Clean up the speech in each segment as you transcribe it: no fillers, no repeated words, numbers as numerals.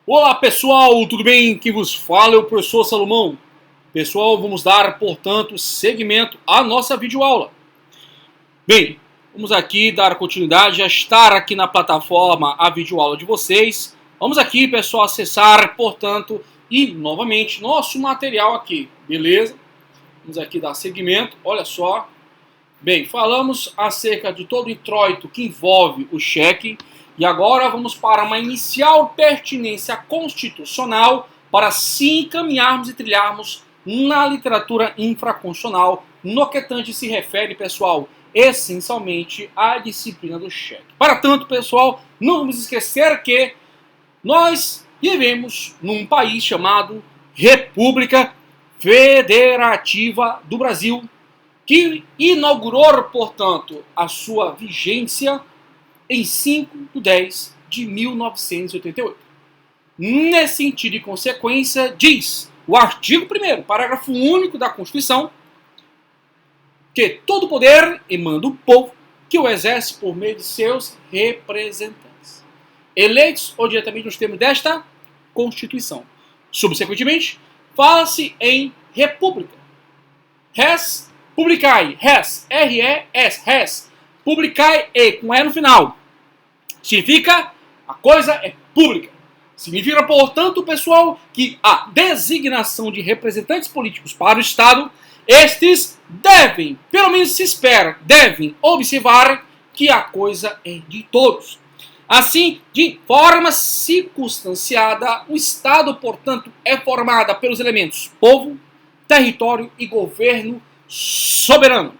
Olá pessoal, tudo bem? Quem vos fala é o professor Salomão. Pessoal, vamos dar, portanto, seguimento à nossa videoaula. Bem, vamos aqui dar continuidade a estar aqui na plataforma a videoaula de vocês. Vamos aqui, pessoal, acessar, portanto, e novamente nosso material aqui, beleza? Vamos aqui dar seguimento, olha só. Bem, falamos acerca de todo o introito que envolve o cheque. E agora vamos para uma inicial pertinência constitucional para assim caminharmos e trilharmos na literatura infraconstitucional, no que tanto se refere, pessoal, essencialmente à disciplina do cheque. Para tanto, pessoal, não vamos esquecer que nós vivemos num país chamado República Federativa do Brasil, que inaugurou, portanto, a sua vigência em 5/10/1988. Nesse sentido e consequência, diz o artigo 1º, parágrafo único da Constituição, que todo poder emana do povo, que o exerce por meio de seus representantes, eleitos ou diretamente nos termos desta Constituição. Subsequentemente, fala-se em república. Res publicae, res, R-E-S, res, publicae e, com E no final. Significa a coisa é pública. Significa, portanto, pessoal, que a designação de representantes políticos para o Estado, estes devem, pelo menos se espera, devem observar que a coisa é de todos. Assim, de forma circunstanciada, o Estado, portanto, é formado pelos elementos povo, território e governo soberano.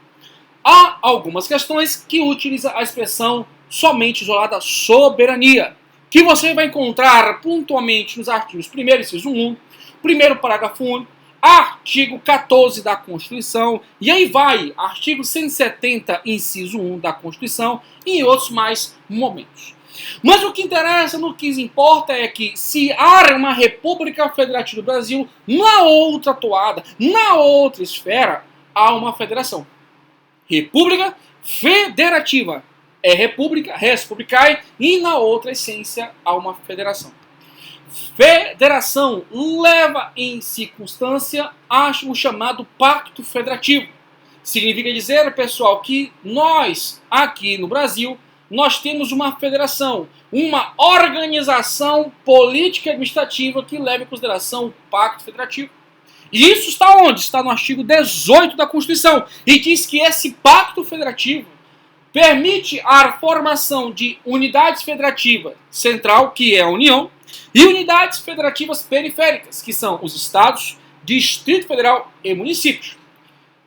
Há algumas questões que utilizam a expressão somente isolada soberania, que você vai encontrar pontualmente nos artigos 1º, inciso 1, 1º parágrafo único, artigo 14 da Constituição, e aí vai, artigo 170, inciso 1 da Constituição, e em outros mais momentos. Mas o que interessa, no que importa é que se há uma República Federativa do Brasil, na outra toada, na outra esfera, há uma federação. República Federativa é república, res publicae, e na outra essência há uma federação. Federação leva em circunstância o chamado Pacto Federativo. Significa dizer, pessoal, que nós, aqui no Brasil, nós temos uma federação, uma organização política e administrativa que leva em consideração o Pacto Federativo. E isso está onde? Está no artigo 18 da Constituição, e diz que esse Pacto Federativo permite a formação de unidades federativas central, que é a União, e unidades federativas periféricas, que são os estados, Distrito Federal e municípios.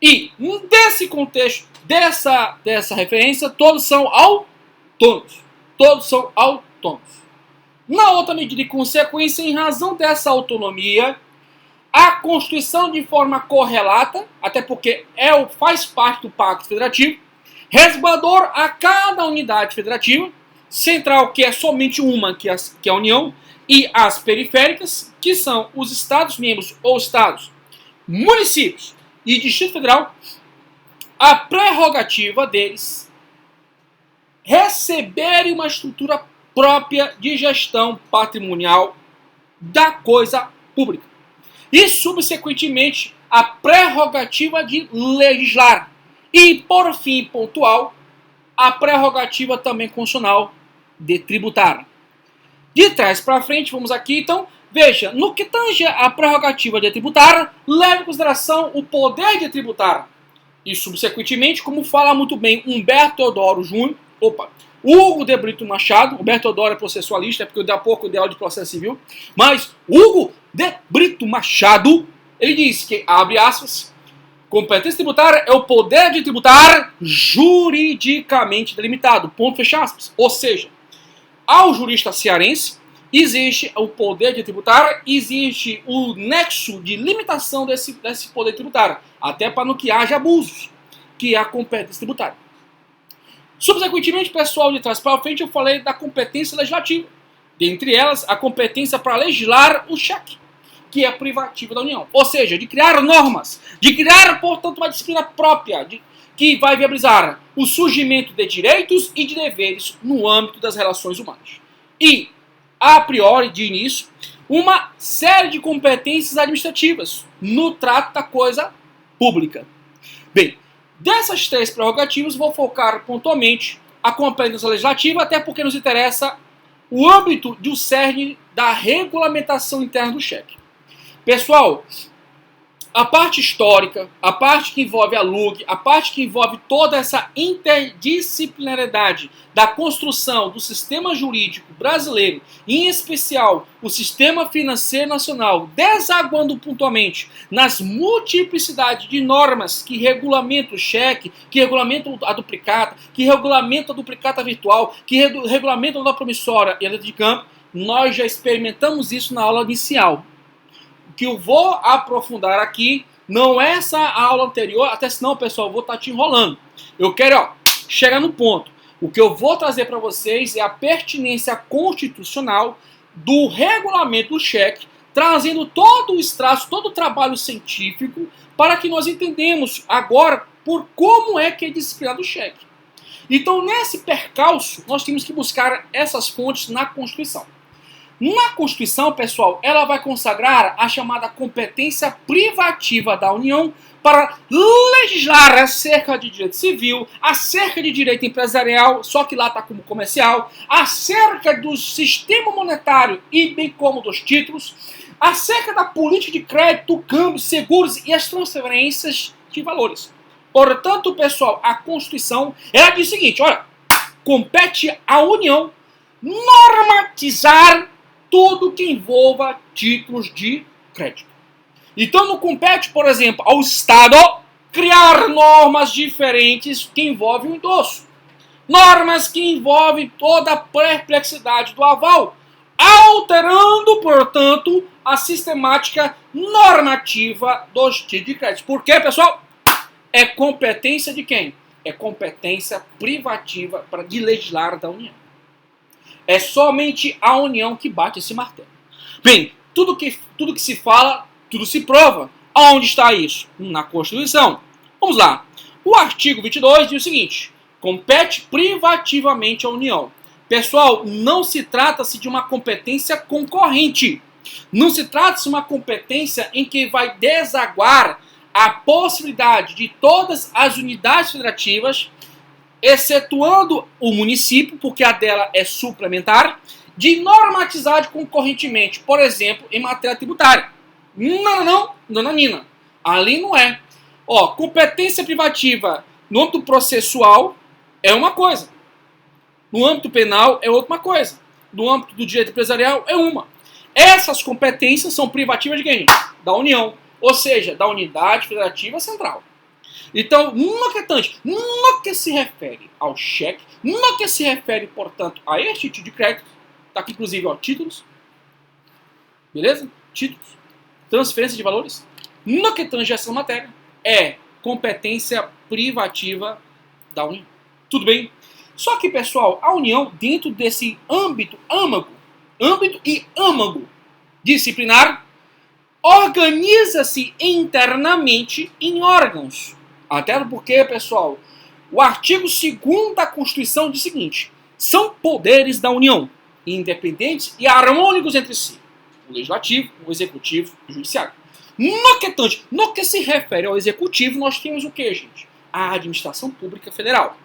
E desse contexto, dessa referência, todos são autônomos. Todos são autônomos. Na outra medida e consequência, em razão dessa autonomia, a Constituição, de forma correlata, até porque faz parte do Pacto Federativo, resguardou a cada unidade federativa, central, que é somente uma, que é a União, e as periféricas, que são os Estados-membros ou Estados, municípios e Distrito Federal, a prerrogativa deles receberem uma estrutura própria de gestão patrimonial da coisa pública. E, subsequentemente, a prerrogativa de legislar. E, por fim, pontual, a prerrogativa também constitucional de tributar. De trás para frente, vamos aqui, então, veja, no que tange a prerrogativa de tributar, leve em consideração o poder de tributar. E, subsequentemente, como fala muito bem Humberto Teodoro Júnior, Hugo de Brito Machado, Humberto Teodoro é processualista, porque daqui a pouco deu aula de processo civil, mas Hugo de Brito Machado, ele diz que, abre aspas, competência tributária é o poder de tributar juridicamente delimitado. Ponto, fecha aspas. Ou seja, ao jurista cearense, existe o poder de tributar, existe o nexo de limitação desse poder tributário, até para não que haja abusos, que é a competência tributária. Subsequentemente, pessoal, de trás para frente, eu falei da competência legislativa. Dentre elas, a competência para legislar o cheque, que é privativa da União. Ou seja, de criar normas, de criar, portanto, uma disciplina própria, que vai viabilizar o surgimento de direitos e de deveres no âmbito das relações humanas. E a priori, de início, uma série de competências administrativas no trato da coisa pública. Bem, dessas três prerrogativas, vou focar pontualmente a competência legislativa, até porque nos interessa o âmbito do cerne da regulamentação interna do cheque. Pessoal, a parte histórica, a parte que envolve a LUG, a parte que envolve toda essa interdisciplinariedade da construção do sistema jurídico brasileiro, em especial o sistema financeiro nacional, desaguando pontualmente nas multiplicidades de normas que regulamentam o cheque, que regulamentam a duplicata, que regulamentam a duplicata virtual, que regulamentam a nota promissória e a letra de campo, nós já experimentamos isso na aula inicial. O que eu vou aprofundar aqui não é essa aula anterior, até senão, pessoal, eu vou estar te enrolando. Eu quero chegar no ponto. O que eu vou trazer para vocês é a pertinência constitucional do regulamento do cheque, trazendo todo o extrato, todo o trabalho científico, para que nós entendamos agora por como é que é disciplinado o cheque. Então, nesse percalço, nós temos que buscar essas fontes na Constituição. Na Constituição, pessoal, ela vai consagrar a chamada competência privativa da União para legislar acerca de direito civil, acerca de direito empresarial, só que lá está como comercial, acerca do sistema monetário e bem como dos títulos, acerca da política de crédito, câmbio, seguros e as transferências de valores. Portanto, pessoal, a Constituição, ela diz o seguinte, olha, compete à União normatizar tudo que envolva títulos de crédito. Então não compete, por exemplo, ao Estado criar normas diferentes que envolvem o endosso. Normas que envolvem toda a perplexidade do aval, alterando, portanto, a sistemática normativa dos títulos de crédito. Por quê, pessoal? É competência de quem? É competência privativa de legislar da União. É somente a União que bate esse martelo. Bem, tudo que se fala, tudo se prova. Aonde está isso? Na Constituição. Vamos lá. O artigo 22 diz o seguinte: compete privativamente à União. Pessoal, não se trata-se de uma competência concorrente. Não se trata-se de uma competência em que vai desaguar a possibilidade de todas as unidades federativas, excetuando o município, porque a dela é suplementar, de normatizar concorrentemente, por exemplo, em matéria tributária. Não, Nina. Ali não é. Competência privativa no âmbito processual é uma coisa. No âmbito penal é outra coisa. No âmbito do direito empresarial é uma. Essas competências são privativas de quem? Da União. Ou seja, da Unidade Federativa Central. Então, no que se refere ao cheque, no que se refere, portanto, a este tipo de crédito, está aqui inclusive, títulos, beleza? Títulos, transferência de valores, no que tange essa matéria, é competência privativa da União. Tudo bem? Só que, pessoal, a União, dentro desse âmbito e âmago disciplinar, organiza-se internamente em órgãos. Até porque, pessoal, o artigo 2º da Constituição diz o seguinte: são poderes da União, independentes e harmônicos entre si. O Legislativo, o Executivo e o Judiciário. No que se refere ao Executivo, nós temos o que, gente? A Administração Pública Federal.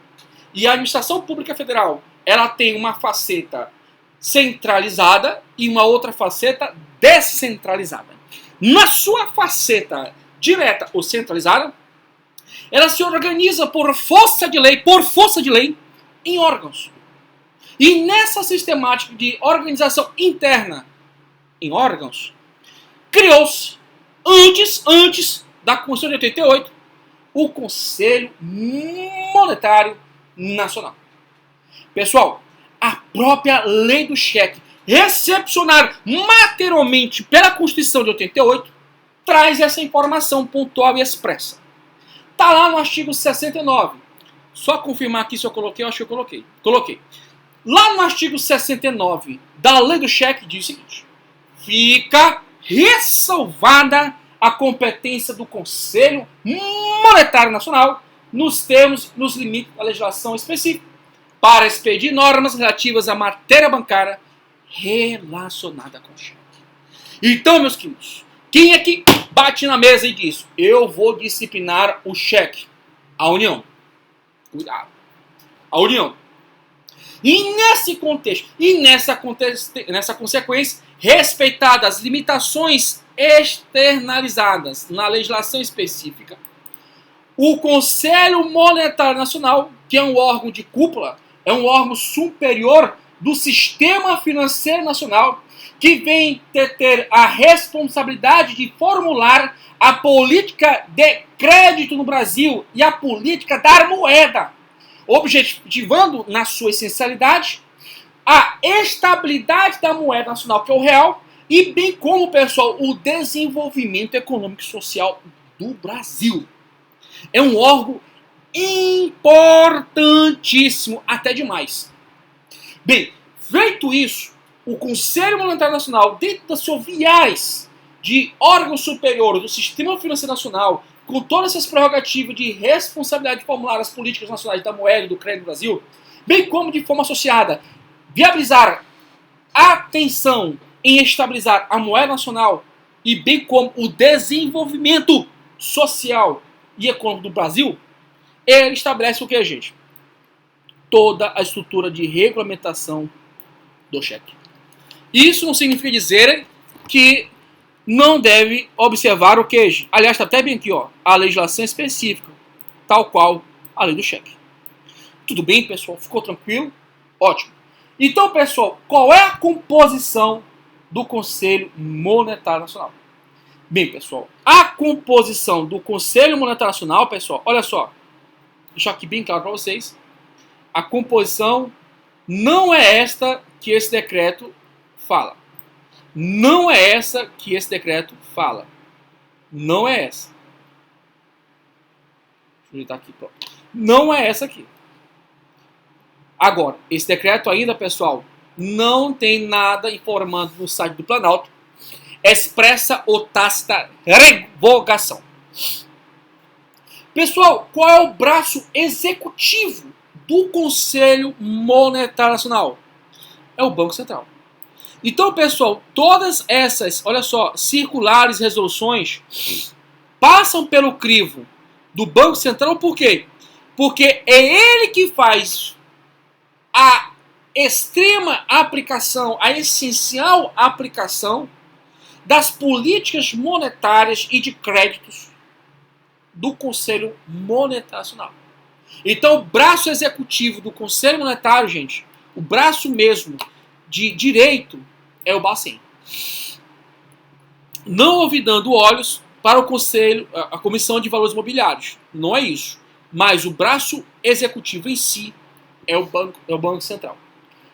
E a Administração Pública Federal, ela tem uma faceta centralizada e uma outra faceta descentralizada. Na sua faceta direta ou centralizada, ela se organiza por força de lei, em órgãos. E nessa sistemática de organização interna em órgãos, criou-se, antes da Constituição de 88, o Conselho Monetário Nacional. Pessoal, a própria lei do cheque, recepcionada materialmente pela Constituição de 88, traz essa informação pontual e expressa. Está lá no artigo 69. Só confirmar aqui se eu coloquei, eu acho que eu coloquei. Coloquei. Lá no artigo 69 da lei do cheque diz o seguinte: fica ressalvada a competência do Conselho Monetário Nacional nos termos, nos limites da legislação específica, para expedir normas relativas à matéria bancária, relacionada com cheque. Então, meus queridos, quem é que bate na mesa e diz: eu vou disciplinar o cheque? A União. Cuidado. A União. E nesse contexto, e nessa consequência, respeitadas as limitações externalizadas na legislação específica, o Conselho Monetário Nacional, que é um órgão de cúpula, é um órgão superior do sistema financeiro nacional, que vem ter a responsabilidade de formular a política de crédito no Brasil e a política da moeda, objetivando, na sua essencialidade, a estabilidade da moeda nacional, que é o real, e bem como, pessoal, o desenvolvimento econômico e social do Brasil. É um órgão importantíssimo, até demais. Bem, feito isso, o Conselho Monetário Nacional, dentro das suas viés de órgão superior do Sistema Financeiro Nacional, com todas essas prerrogativas de responsabilidade de formular as políticas nacionais da moeda e do crédito do Brasil, bem como de forma associada, viabilizar a atenção em estabilizar a moeda nacional e bem como o desenvolvimento social e econômico do Brasil, ele estabelece o que, gente? Toda a estrutura de regulamentação do cheque. Isso não significa dizer que não deve observar o que? Aliás, está até bem aqui, ó, a legislação específica, tal qual a lei do cheque. Tudo bem, pessoal? Ficou tranquilo? Ótimo. Então, pessoal, qual é a composição do Conselho Monetário Nacional? Bem, pessoal, a composição do Conselho Monetário Nacional, pessoal, olha só, vou deixar aqui bem claro para vocês, a composição não é esta que esse decreto fala. Não é essa que esse decreto fala. Não é essa. Deixa eu ajeitar aqui, pronto. Não é essa aqui. Agora, esse decreto ainda, pessoal, não tem nada informando no site do Planalto expressa ou tácita revogação. Pessoal, qual é o braço executivo do Conselho Monetário Nacional? É o Banco Central. Então, pessoal, todas essas, olha só, circulares, resoluções, passam pelo crivo do Banco Central, por quê? Porque é ele que faz a extrema aplicação, a essencial aplicação das políticas monetárias e de créditos do Conselho Monetário Nacional. Então, o braço executivo do Conselho Monetário, gente, o braço mesmo de direito é o Bacen. Não ouvidando olhos para o Conselho, a Comissão de Valores Mobiliários. Não é isso. Mas o braço executivo em si é o Banco Central.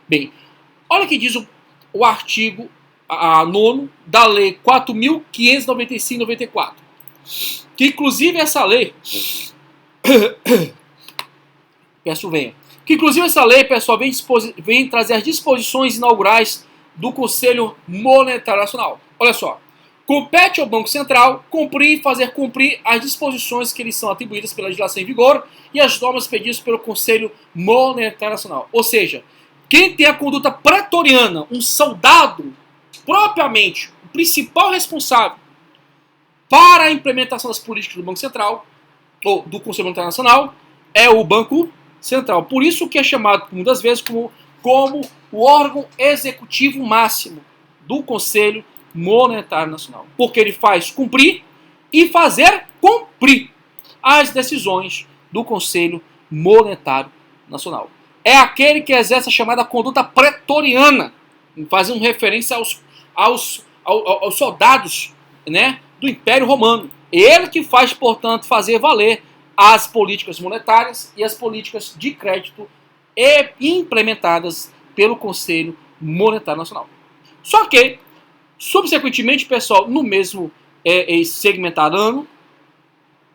Bem, olha o que diz o artigo 9º da Lei 4.595/94. Que inclusive essa lei... Peço venha. Que inclusive essa lei, pessoal, vem trazer as disposições inaugurais do Conselho Monetário Nacional. Olha só. Compete ao Banco Central cumprir e fazer cumprir as disposições que lhes são atribuídas pela legislação em vigor e as normas pedidas pelo Conselho Monetário Nacional. Ou seja, quem tem a conduta pretoriana, um soldado, propriamente, o principal responsável para a implementação das políticas do Banco Central, ou do Conselho Monetário Nacional, é o Banco Central. Por isso que é chamado, muitas vezes, como o órgão executivo máximo do Conselho Monetário Nacional. Porque ele faz cumprir e fazer cumprir as decisões do Conselho Monetário Nacional. É aquele que exerce a chamada conduta pretoriana, fazendo referência aos soldados, né, do Império Romano. Ele que faz, portanto, fazer valer as políticas monetárias e as políticas de crédito implementadas pelo Conselho Monetário Nacional. Só que, subsequentemente, pessoal, no mesmo segmentado ano,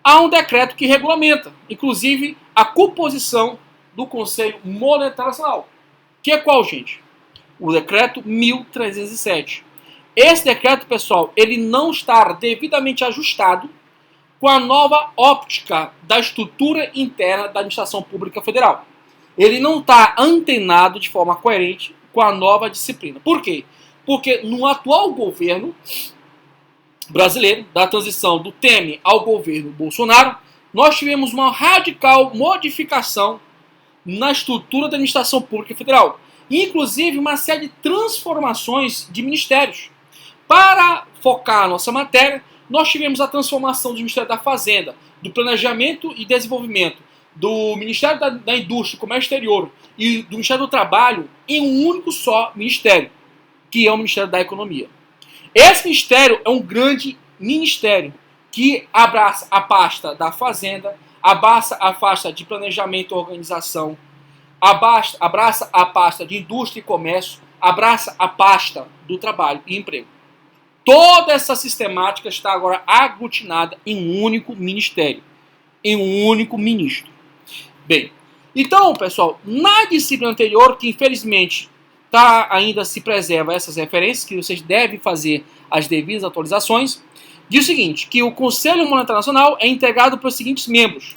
há um decreto que regulamenta, inclusive, a composição do Conselho Monetário Nacional. Que é qual, gente? O decreto 1307. Esse decreto, pessoal, ele não está devidamente ajustado com a nova óptica da estrutura interna da administração pública federal. Ele não está antenado de forma coerente com a nova disciplina. Por quê? Porque no atual governo brasileiro, da transição do Temer ao governo Bolsonaro, nós tivemos uma radical modificação na estrutura da administração pública federal. Inclusive uma série de transformações de ministérios. Para focar a nossa matéria, nós tivemos a transformação do Ministério da Fazenda, do Planejamento e Desenvolvimento, do Ministério da Indústria e Comércio Exterior e do Ministério do Trabalho em um único só ministério, que é o Ministério da Economia. Esse ministério é um grande ministério que abraça a pasta da Fazenda, abraça a pasta de Planejamento e Organização, abraça a pasta de Indústria e Comércio, abraça a pasta do Trabalho e Emprego. Toda essa sistemática está agora aglutinada em um único ministério, em um único ministro. Bem, então, pessoal, na disciplina anterior, que infelizmente ainda se preserva essas referências, que vocês devem fazer as devidas atualizações, diz o seguinte, que o Conselho Monetário Nacional é integrado pelos seguintes membros: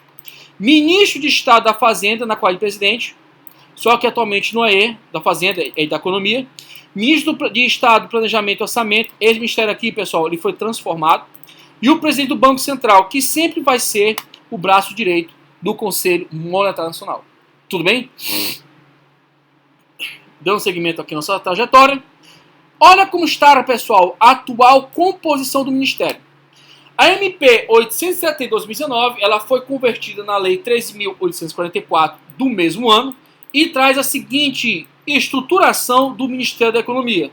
Ministro de Estado da Fazenda, na qual é presidente, só que atualmente não é da Fazenda, é da Economia. Ministro de Estado do Planejamento e Orçamento, esse ministério aqui, pessoal, ele foi transformado. E o presidente do Banco Central, que sempre vai ser o braço direito do Conselho Monetário Nacional. Tudo bem? Dando seguimento aqui na nossa trajetória. Olha como está, pessoal, a atual composição do Ministério. A MP 870 de 2019, ela foi convertida na Lei 13.844 do mesmo ano e traz a seguinte estruturação do Ministério da Economia.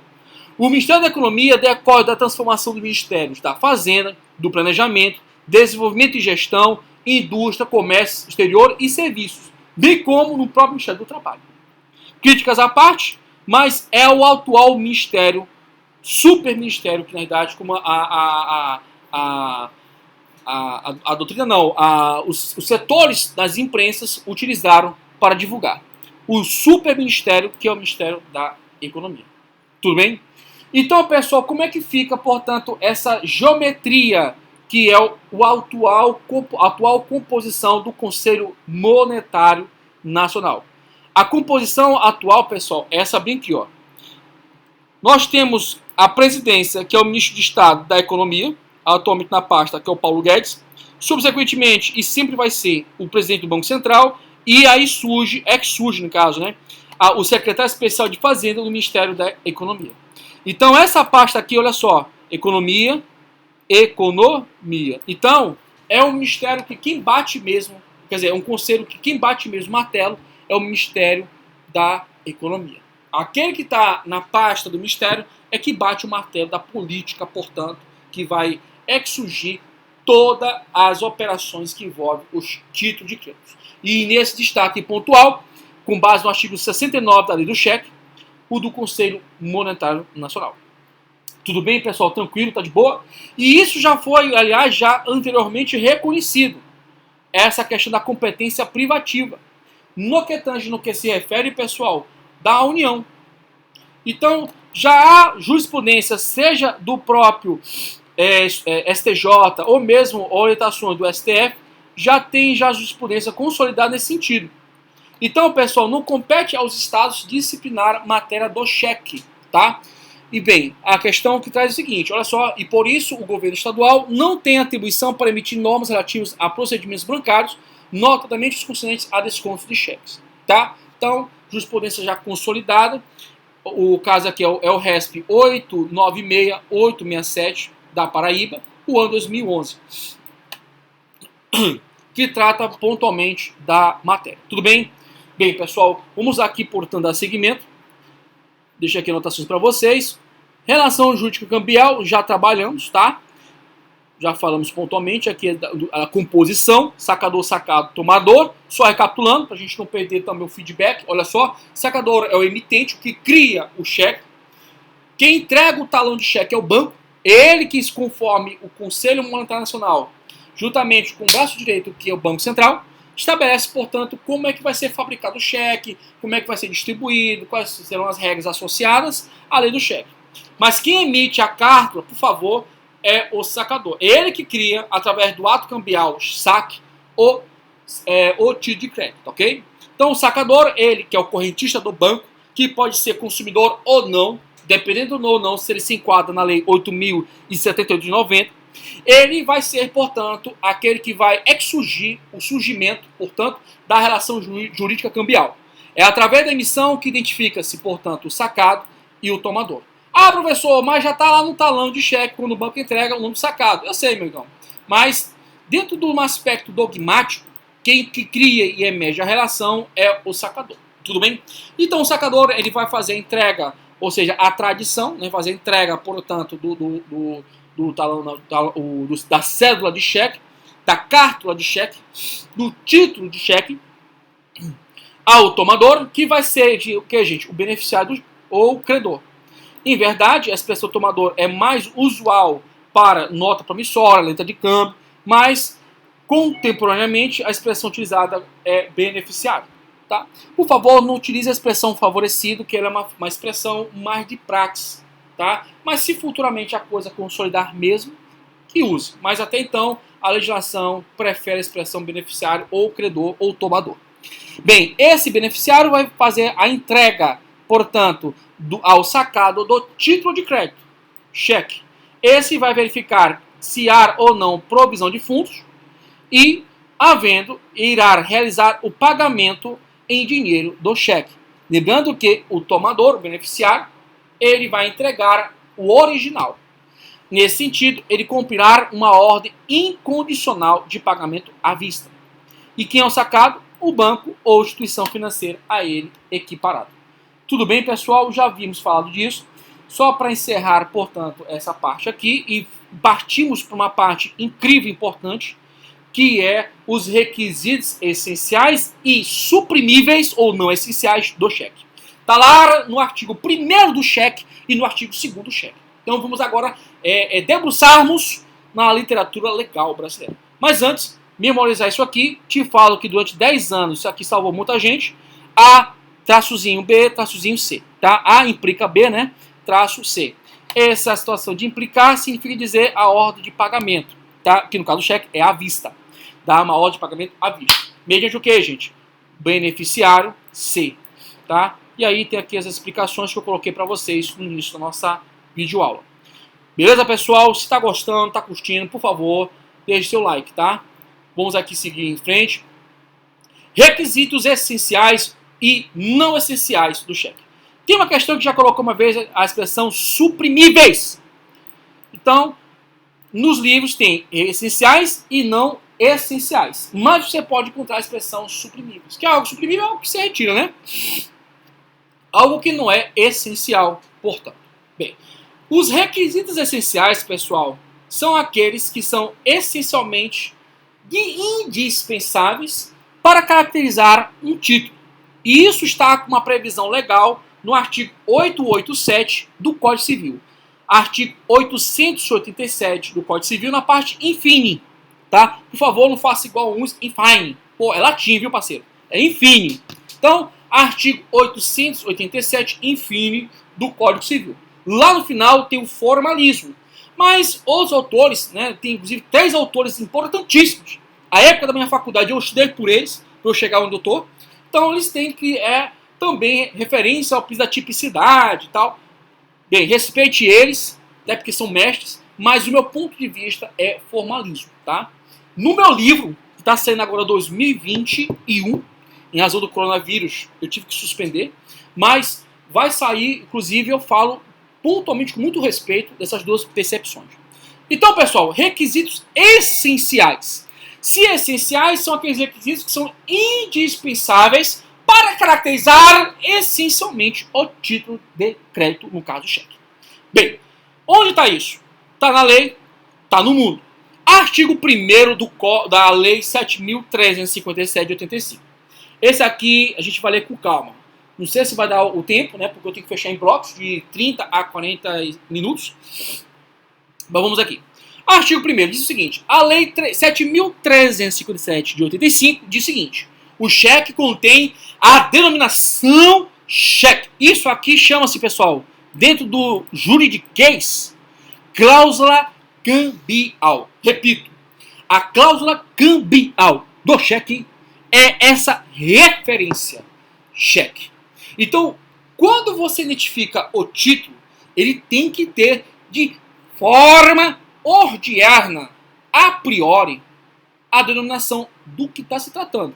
O Ministério da Economia decorre da transformação dos Ministérios da Fazenda, do Planejamento, Desenvolvimento e Gestão, Indústria, Comércio Exterior e Serviços, bem como no próprio Ministério do Trabalho. Críticas à parte, mas é o atual ministério, super ministério, que na verdade, como a doutrina não, os setores das imprensas utilizaram para divulgar. O super ministério, que é o Ministério da Economia. Tudo bem? Então, pessoal, como é que fica, portanto, essa geometria que é a atual composição do Conselho Monetário Nacional? A composição atual, pessoal, é essa bem aqui, ó. Nós temos a presidência, que é o ministro de Estado da Economia, atualmente na pasta, que é o Paulo Guedes. Subsequentemente, e sempre vai ser o presidente do Banco Central, e aí surge no caso, né, o secretário especial de Fazenda do Ministério da Economia. Então, essa pasta aqui, olha só, Economia. Então, é um ministério que quem bate mesmo, quer dizer, é um conselho que quem bate mesmo o martelo é o Ministério da Economia. Aquele que está na pasta do Ministério é que bate o martelo da política, portanto, que vai exigir todas as operações que envolvem os títulos de crédito. E nesse destaque pontual, com base no artigo 69 da Lei do Cheque, o do Conselho Monetário Nacional. Tudo bem, pessoal? Tranquilo? Tá de boa? E isso já foi, aliás, já anteriormente reconhecido. Essa questão da competência privativa. No que se refere, pessoal, da União. Então, já há jurisprudência, seja do próprio STJ ou mesmo orientações do STF, já tem jurisprudência consolidada nesse sentido. Então, pessoal, não compete aos estados disciplinar matéria do cheque, tá? E bem, a questão que traz é o seguinte, olha só, e por isso o governo estadual não tem atribuição para emitir normas relativas a procedimentos bancários, notadamente os concernentes a descontos de cheques, tá? Então, jurisprudência já consolidada, o caso aqui é o RESP 896-867 da Paraíba, o ano 2011, que trata pontualmente da matéria. Tudo bem? Bem, pessoal, vamos aqui, portanto, dar seguimento. Deixa aqui anotações para vocês. Relação jurídica cambial, já trabalhamos, tá? Já falamos pontualmente aqui a composição, sacador, sacado, tomador. Só recapitulando, para a gente não perder também o feedback. Olha só, sacador é o emitente, que cria o cheque. Quem entrega o talão de cheque é o banco. Ele que, conforme o Conselho Monetário Nacional, juntamente com o braço direito, que é o Banco Central, estabelece, portanto, como é que vai ser fabricado o cheque, como é que vai ser distribuído, quais serão as regras associadas à lei do cheque. Mas quem emite a carta, por favor, é o sacador. Ele que cria, através do ato cambial saque, o título de crédito, ok? Então o sacador, ele que é o correntista do banco, que pode ser consumidor ou não, dependendo ou não se ele se enquadra na Lei 8.078 de 90, ele vai ser, portanto, aquele que vai exigir o surgimento, portanto, da relação jurídica cambial. É através da emissão que identifica-se, portanto, o sacado e o tomador. Ah, professor, mas já está lá no talão de cheque quando o banco entrega o nome do sacado. Eu sei, meu irmão. Mas, dentro de um aspecto dogmático, quem que cria e emerge a relação é o sacador. Tudo bem? Então, o sacador ele vai fazer a entrega, ou seja, a tradição, né, fazer a entrega, portanto, do talão, da cédula de cheque, da cártula de cheque, do título de cheque, ao tomador, que vai ser de, o que, gente? O beneficiário ou o credor. Em verdade, a expressão tomador é mais usual para nota promissória, letra de câmbio, mas contemporaneamente a expressão utilizada é beneficiário. Tá? Por favor, não utilize a expressão favorecido, que ela é uma expressão mais de praxe. Tá? Mas se futuramente a coisa consolidar mesmo, que use. Mas até então, a legislação prefere a expressão beneficiário ou credor ou tomador. Bem, esse beneficiário vai fazer a entrega, portanto, ao sacado do título de crédito, cheque. Esse vai verificar se há ou não provisão de fundos e, havendo, irá realizar o pagamento em dinheiro do cheque. Lembrando que o tomador, o beneficiário, ele vai entregar o original. Nesse sentido, ele cumprirá uma ordem incondicional de pagamento à vista. E quem é o sacado? O banco ou instituição financeira a ele equiparado. Tudo bem, pessoal? Já havíamos falado disso. Só para encerrar, portanto, essa parte aqui e partimos para uma parte incrível e importante, que é os requisitos essenciais e suprimíveis ou não essenciais do cheque. Está lá no artigo 1º do cheque e no artigo 2º do cheque. Então vamos agora debruçarmos na literatura legal brasileira. Mas antes, memorizar isso aqui, te falo que durante 10 anos isso aqui salvou muita gente. A, traçozinho B, traçozinho C. Tá? A implica B, né? Traço C. Essa situação de implicar significa dizer a ordem de pagamento. Tá? Que no caso do cheque é à vista. Dá uma ordem de pagamento à vista. Mediante o que, gente? Beneficiário C. Tá? E aí tem aqui as explicações que eu coloquei para vocês no início da nossa videoaula. Beleza, pessoal? Se está gostando, está curtindo, por favor, deixe seu like, tá? Vamos aqui seguir em frente. Requisitos essenciais e não essenciais do cheque. Tem uma questão que já colocou uma vez a expressão suprimíveis. Então, nos livros tem essenciais e não essenciais. Mas você pode encontrar a expressão suprimíveis. Que é algo suprimível, é algo que se retira, né? Algo que não é essencial, portanto. Bem, os requisitos essenciais, pessoal, são aqueles que são essencialmente indispensáveis para caracterizar um título. E isso está com uma previsão legal no artigo 887 do Código Civil. Artigo 887 do Código Civil na parte infine. Tá? Por favor, não faça igual uns infine. Pô, é latim, viu, parceiro? É infine. Então, artigo 887 infine do Código Civil. Lá no final tem o formalismo. Mas os autores, né, tem inclusive 3 autores importantíssimos. A época da minha faculdade eu estudei por eles, para eu chegar onde eu estou. Então eles têm que também referência ao piso da tipicidade e tal. Bem, respeite eles, até porque são mestres, mas o meu ponto de vista é formalismo, tá? No meu livro, que está saindo agora 2021, em razão do coronavírus, eu tive que suspender, mas vai sair, inclusive eu falo pontualmente com muito respeito dessas duas percepções. Então, pessoal, requisitos essenciais. Se essenciais, são aqueles requisitos que são indispensáveis para caracterizar essencialmente o título de crédito, no caso do cheque. Bem, onde está isso? Está na lei, está no mundo. Artigo 1º da Lei 7.357 de 85. Esse aqui a gente vai ler com calma. Não sei se vai dar o tempo, né? Porque eu tenho que fechar em blocos de 30 a 40 minutos. Mas vamos aqui. Artigo 1º diz o seguinte. A Lei 7.357 de 85 diz o seguinte. O cheque contém a denominação cheque. Isso aqui chama-se, pessoal, dentro do juridiquês, cláusula cambial. Repito, a cláusula cambial do cheque é essa referência, cheque. Então, Quando você identifica o título, ele tem que ter de forma ordinária, a priori, a denominação do que está se tratando.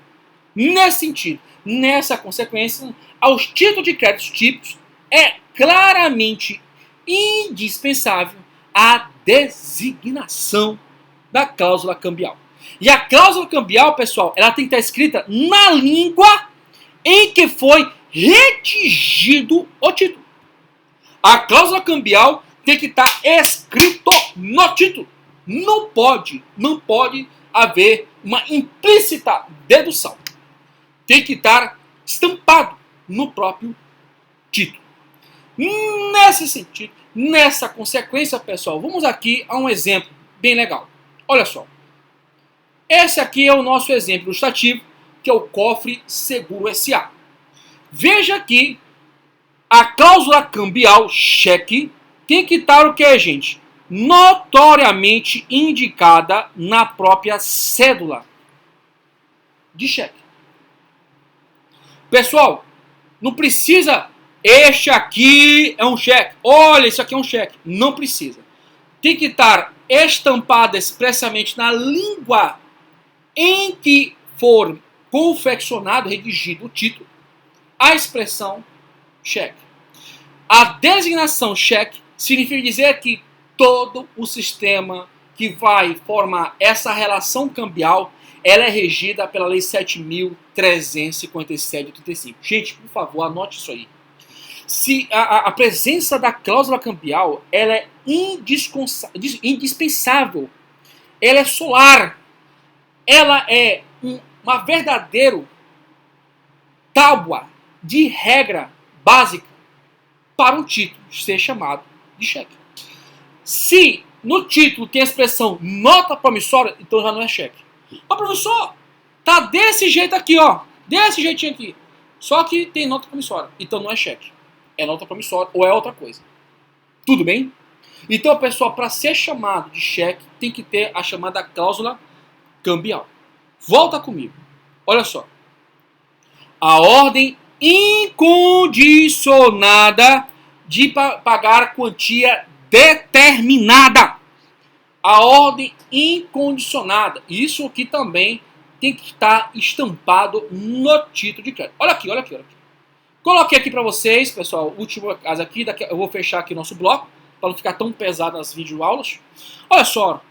Nesse sentido, nessa consequência, aos títulos de créditos típicos é claramente indispensável a designação da cláusula cambial. E a cláusula cambial, pessoal, ela tem que estar escrita na língua em que foi redigido o título. A cláusula cambial tem que estar escrito no título. Não pode haver uma implícita dedução. Tem que estar estampado no próprio título. Nesse sentido, nessa consequência, pessoal, vamos aqui a um exemplo bem legal. Olha só. Esse aqui é o nosso exemplo ilustrativo, que é o Cofre Seguro S.A. Veja que a cláusula cambial cheque tem que estar o que, gente? Notoriamente indicada na própria cédula de cheque. Pessoal, não precisa, este aqui é um cheque, olha, isso aqui é um cheque. Não precisa. Tem que estar estampada expressamente na língua em que for confeccionado, redigido o título, a expressão cheque. A designação cheque significa dizer que todo o sistema que vai formar essa relação cambial, ela é regida pela Lei 7.357 de 85. Gente, por favor, anote isso aí. Se a presença da cláusula cambial, ela é indispensável, ela é solar, ela é uma verdadeira tábua de regra básica para um título ser chamado de cheque. Se no título tem a expressão nota promissória, então já não é cheque. Ó, professor, tá desse jeito aqui, ó, desse jeitinho aqui. Só que tem nota promissória, então não é cheque. É nota promissória ou é outra coisa. Tudo bem? Então, pessoal, para ser chamado de cheque, tem que ter a chamada cláusula cambial. Volta comigo. Olha só. A ordem incondicionada de pagar quantia determinada. A ordem incondicionada. Isso aqui também tem que estar estampado no título de crédito. Olha aqui, olha aqui, olha aqui. Coloquei aqui para vocês, pessoal, o último caso aqui, eu vou fechar aqui nosso bloco, para não ficar tão pesado nas videoaulas. Olha só,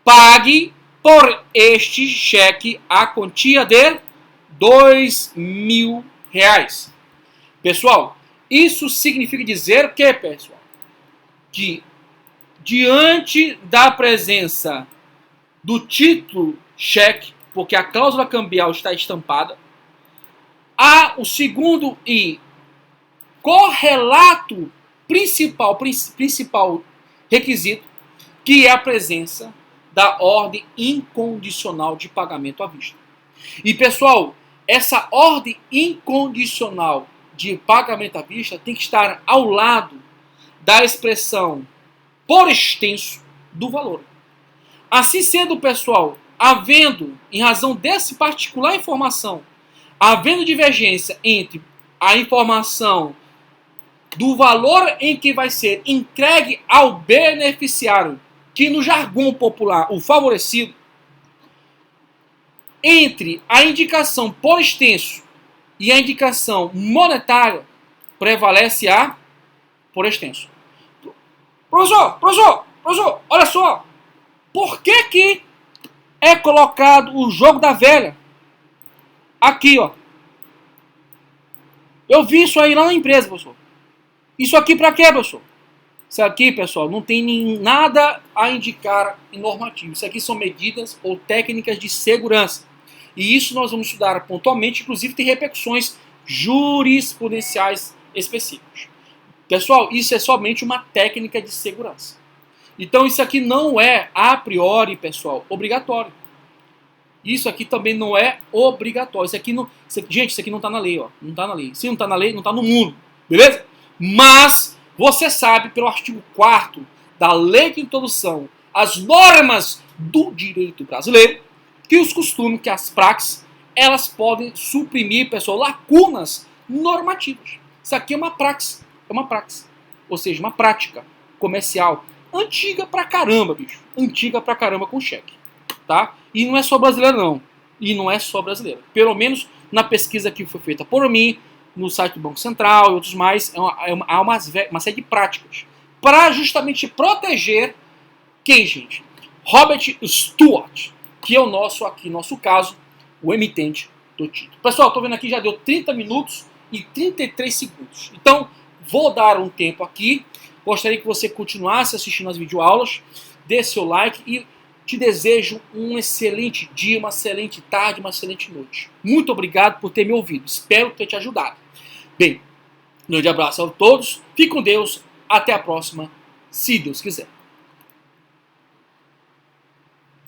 pague por este cheque a quantia de R$2.000. Pessoal, isso significa dizer que, pessoal, que diante da presença do título cheque, porque a cláusula cambial está estampada, há o segundo e correlato principal requisito, que é a presença da ordem incondicional de pagamento à vista. E, pessoal, essa ordem incondicional de pagamento à vista tem que estar ao lado da expressão por extenso do valor. Assim sendo, pessoal, havendo, em razão dessa particular informação, havendo divergência entre a informação do valor em que vai ser entregue ao beneficiário, que no jargão popular, o favorecido, entre a indicação por extenso e a indicação monetária, prevalece a por extenso. Professor, olha só, por que é colocado o jogo da velha? Aqui, ó. Eu vi isso aí lá na empresa, professor. Isso aqui pra quê, professor? Isso aqui, pessoal, não tem nada a indicar em normativo. Isso aqui são medidas ou técnicas de segurança. E isso nós vamos estudar pontualmente, inclusive tem repercussões jurisprudenciais específicas. Pessoal, isso é somente uma técnica de segurança. Então isso aqui não é, a priori, pessoal, obrigatório. Isso aqui também não é obrigatório. Gente, isso aqui não está na lei, ó. Não está na lei. Se não está na lei, não está no mundo. Beleza? Mas você sabe, pelo artigo 4º da Lei de Introdução às Normas do Direito Brasileiro, que os costumes, que as praxes, elas podem suprimir, pessoal, lacunas normativas. Isso aqui é uma praxe. Ou seja, uma prática comercial antiga pra caramba, bicho. Antiga pra caramba com cheque. Tá? E não é só brasileira, não. Pelo menos na pesquisa que foi feita por mim, no site do Banco Central e outros mais, há uma série de práticas para justamente proteger quem, gente? Robert Stewart, que é o nosso caso, o emitente do título. Pessoal, estou vendo aqui, já deu 30 minutos e 33 segundos. Então, vou dar um tempo aqui. Gostaria que você continuasse assistindo as videoaulas, dê seu like e te desejo um excelente dia, uma excelente tarde, uma excelente noite. Muito obrigado por ter me ouvido. Espero ter te ajudado. Bem, um grande abraço a todos. Fique com Deus. Até a próxima, se Deus quiser.